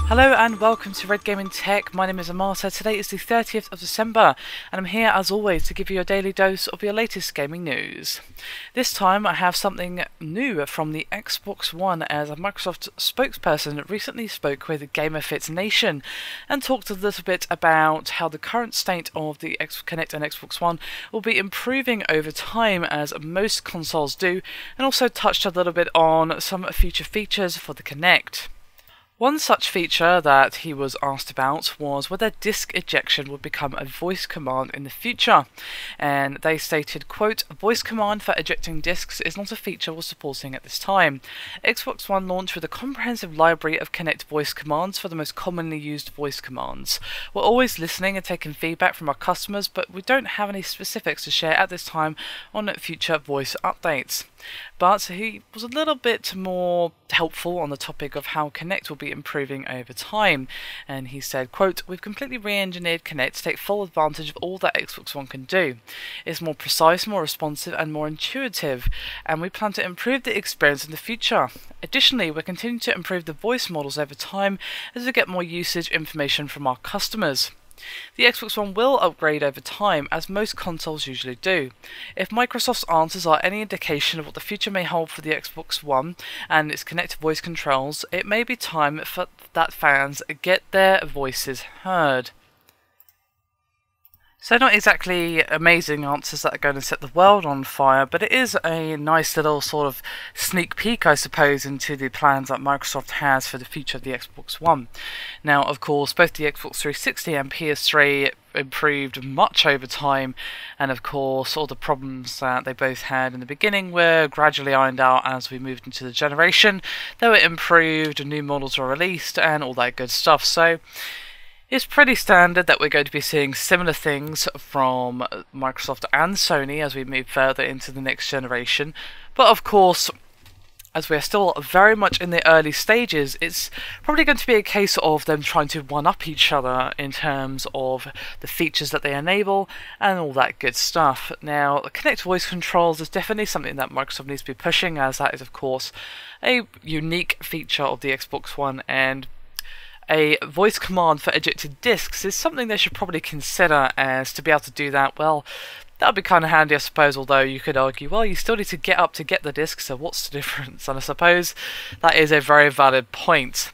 Hello and welcome to Red Gaming Tech. My name is Amata. Today is the 30th of December and I'm here as always to give you a daily dose of your latest gaming news. This time I have something new from the Xbox One, as a Microsoft spokesperson recently spoke with GamerFit Nation and talked a little bit about how the current state of the Kinect and Xbox One will be improving over time, as most consoles do, and also touched a little bit on some future features for the Kinect. One such feature that he was asked about was whether disk ejection would become a voice command in the future, and they stated, quote, "A voice command for ejecting disks is not a feature we're supporting at this time. Xbox One launched with a comprehensive library of Kinect voice commands for the most commonly used voice commands. We're always listening and taking feedback from our customers, but we don't have any specifics to share at this time on future voice updates." But he was a little bit more helpful on the topic of how Kinect will be improving over time, and he said, quote, "We've completely re-engineered Kinect to take full advantage of all that Xbox One can do. It's more precise, more responsive and more intuitive, and we plan to improve the experience in the future. Additionally, we're continuing to improve the voice models over time as we get more usage information from our customers. The Xbox One will upgrade over time, as most consoles usually do. If Microsoft's answers are any indication of what the future may hold for the Xbox One and its Kinect voice controls, it may be time for that fans get their voices heard." So not exactly amazing answers that are going to set the world on fire, but it is a nice little sort of sneak peek, I suppose, into the plans that Microsoft has for the future of the Xbox One. Now, of course, both the Xbox 360 and PS3 improved much over time, and of course all the problems that they both had in the beginning were gradually ironed out as we moved into the generation. They were improved, new models were released, and all that good stuff. So it's pretty standard that we're going to be seeing similar things from Microsoft and Sony as we move further into the next generation. But of course, as we're still very much in the early stages, it's probably going to be a case of them trying to one-up each other in terms of the features that they enable and all that good stuff. Now, Kinect voice controls is definitely something that Microsoft needs to be pushing, as that is of course a unique feature of the Xbox One, and a voice command for ejected disks is something they should probably consider, as to be able to do that, well, that would be kind of handy, I suppose, although you could argue, well, you still need to get up to get the disk, so what's the difference? And I suppose that is a very valid point.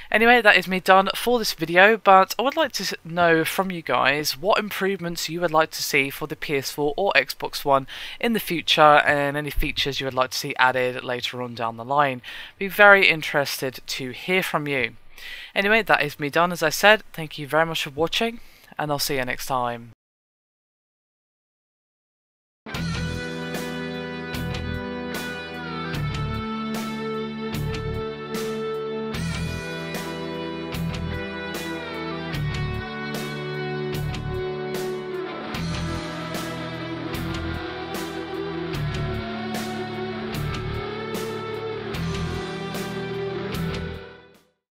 Anyway, that is me done for this video, but I would like to know from you guys what improvements you would like to see for the PS4 or Xbox One in the future, and any features you would like to see added later on down the line. Be very interested to hear from you. Anyway, that is me done, as I said. Thank you very much for watching, and I'll see you next time.